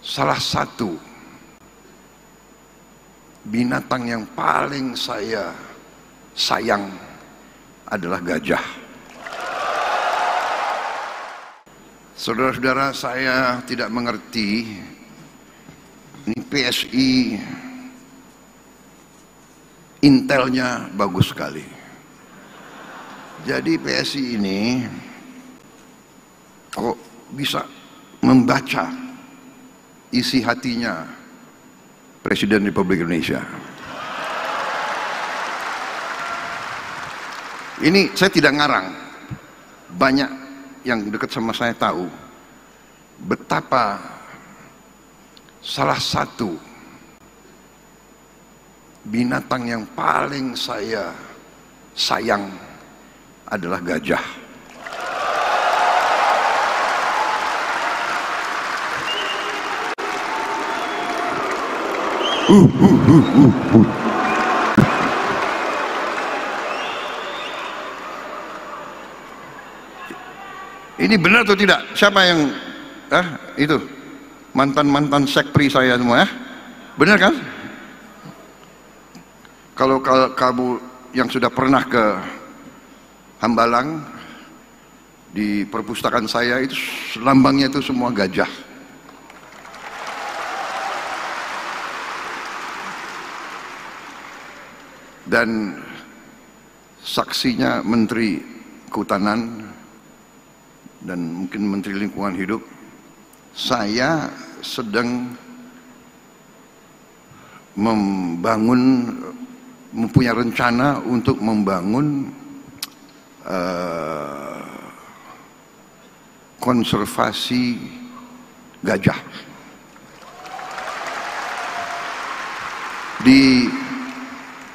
Salah satu binatang yang paling saya sayang adalah gajah. Saudara-saudara, saya tidak mengerti, ini PSI intelnya bagus sekali. Jadi PSI ini kok bisa membaca isi hatinya Presiden Republik Indonesia. Ini saya tidak ngarang, banyak yang dekat sama saya tahu betapa salah satu binatang yang paling saya sayang adalah gajah. Ini benar atau tidak? Siapa yang itu mantan sekpri saya semua ya? Benar kan? Kalau kamu yang sudah pernah ke Hambalang, di perpustakaan saya itu lambangnya itu semua gajah. Dan saksinya Menteri Kehutanan dan mungkin Menteri Lingkungan Hidup, saya sedang mempunyai rencana untuk membangun konservasi gajah di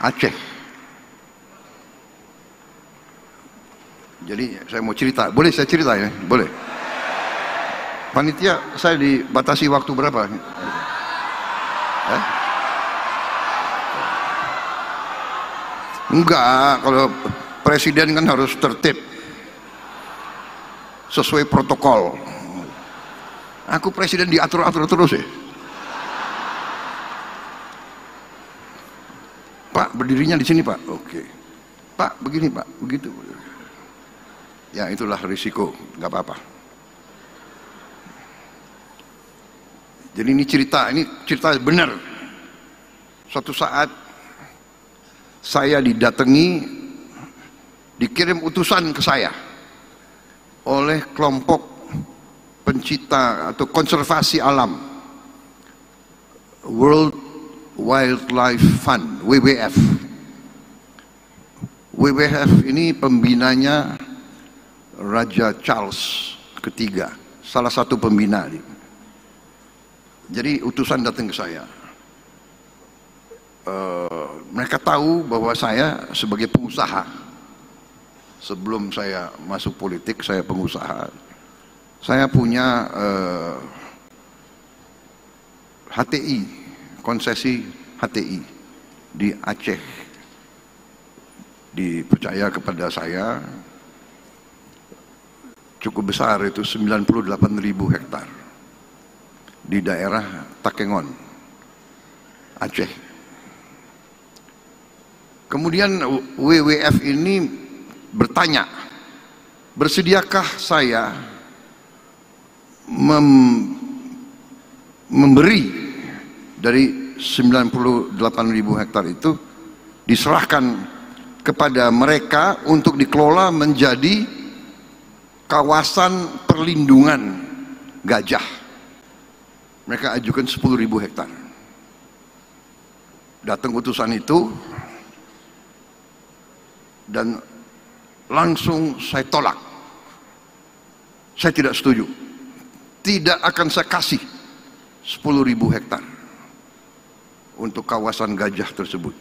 Aceh. Jadi saya mau cerita, boleh saya cerita ya? Boleh. Panitia, saya dibatasi waktu berapa? Enggak, kalau presiden kan harus tertib sesuai protokol. Aku presiden diatur-atur terus ya. Pak, berdirinya di sini Pak. Oke. Pak, begini Pak, begitu. Ya itulah risiko, nggak apa-apa. Jadi ini cerita benar. Suatu saat saya didatangi, dikirim utusan ke saya oleh kelompok pencipta atau konservasi alam, World Wildlife Fund, WWF. WWF ini pembinanya Raja Charles III, salah satu pembina. Jadi utusan datang ke saya. Mereka tahu bahwa saya sebagai pengusaha, sebelum saya masuk politik saya pengusaha. Saya punya HTI, konsesi HTI di Aceh. Dipercaya kepada saya cukup besar, itu 98.000 hektar di daerah Takengon, Aceh. Kemudian WWF ini bertanya, bersediakah saya memberi dari 98.000 hektar itu diserahkan kepada mereka untuk dikelola menjadi kawasan perlindungan gajah. Mereka ajukan 10.000 hektar. Datang utusan itu dan langsung saya tolak. Saya tidak setuju. Tidak akan saya kasih 10.000 hektar untuk kawasan gajah tersebut.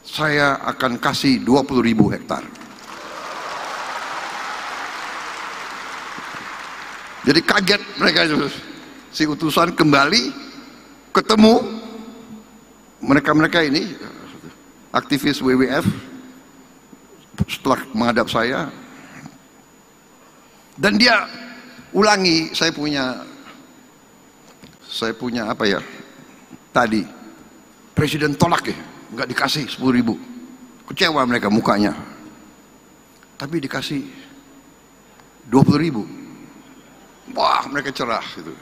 Saya akan kasih 20.000 hektar. Jadi kaget mereka itu. Si utusan kembali ketemu mereka ini aktivis WWF setelah menghadap saya, dan dia ulangi, saya punya Saya punya apa ya, tadi presiden tolak ya, nggak dikasih 10.000, kecewa mereka mukanya, tapi dikasih 20.000, wah mereka cerah gitu.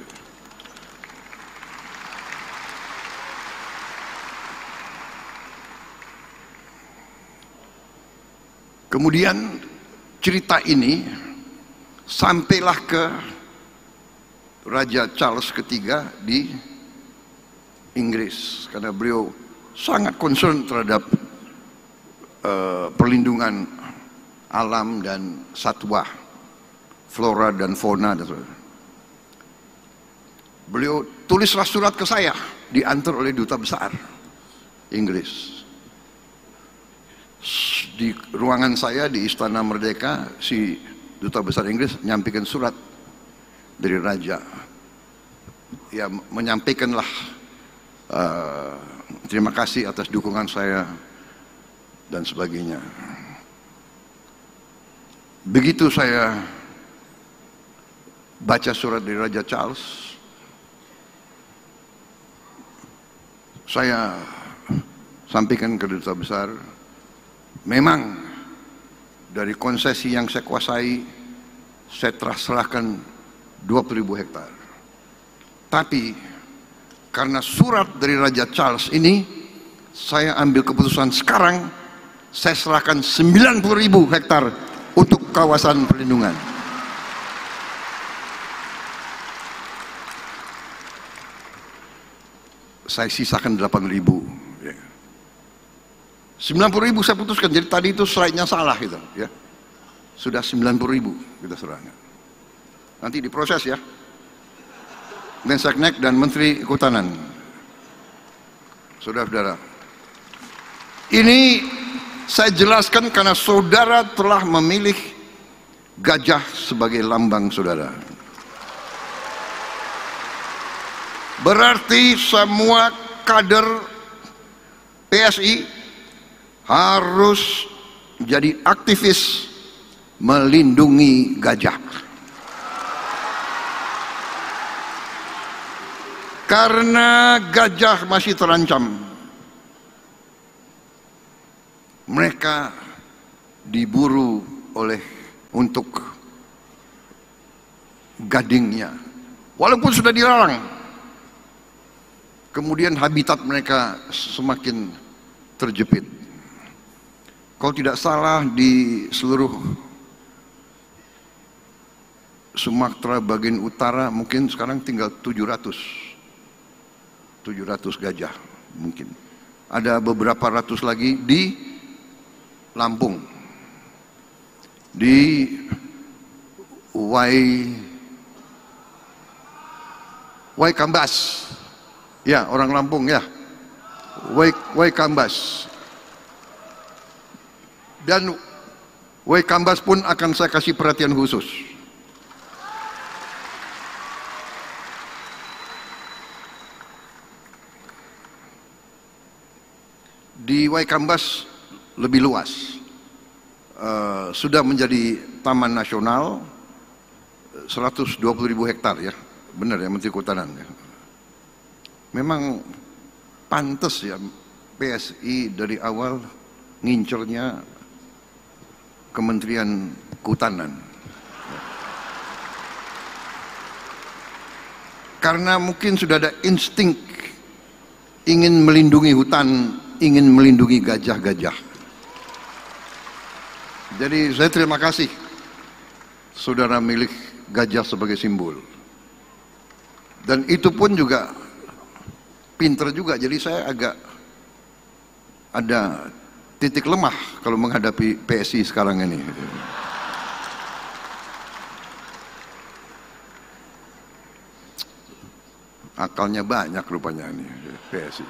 Kemudian cerita ini sampailah ke Raja Charles III di Inggris, karena beliau sangat concern terhadap perlindungan alam dan satwa, flora dan fauna dan sebagainya. Beliau tulislah surat ke saya, diantar oleh duta besar Inggris. Di ruangan saya di Istana Merdeka, si duta besar Inggris menyampaikan surat dari raja, ya menyampaikanlah terima kasih atas dukungan saya dan sebagainya. Begitu saya baca surat dari Raja Charles, saya sampaikan ke duta besar, memang dari konsesi yang saya kuasai, saya telah serahkan 20.000 hektar. Tapi karena surat dari Raja Charles ini, saya ambil keputusan sekarang, saya serahkan 90.000 hektar untuk kawasan perlindungan. Saya sisakan 8.000. 90.000 saya putuskan, jadi tadi itu slide-nya salah gitu ya. Sudah 90.000 kita serahkan. Nanti diproses ya. Mensesnek dan Menteri Kehutanan. Saudara-saudara, ini saya jelaskan karena saudara telah memilih gajah sebagai lambang saudara. Berarti semua kader PSI harus jadi aktivis melindungi gajah. Karena gajah masih terancam. Mereka diburu untuk gadingnya, walaupun sudah dilarang. Kemudian habitat mereka semakin terjepit. Kalau tidak salah di seluruh Sumatera bagian utara mungkin sekarang tinggal 700 gajah mungkin. Ada beberapa ratus lagi di Lampung, di Waikambas, ya orang Lampung ya, Waikambas. Dan Waikambas pun akan saya kasih perhatian khusus. Di Waikambas lebih luas, sudah menjadi taman nasional, 120.000 hektar ya, benar ya Menteri Kehutanan ya. Memang pantas ya PSI dari awal ngincernya Kementerian Kehutanan, karena mungkin sudah ada insting ingin melindungi hutan, ingin melindungi gajah-gajah. Jadi saya terima kasih saudara milik gajah sebagai simbol, dan itu pun juga pinter juga. Jadi saya agak ada titik lemah kalau menghadapi PSI sekarang ini. Akalnya banyak rupanya ini PSI.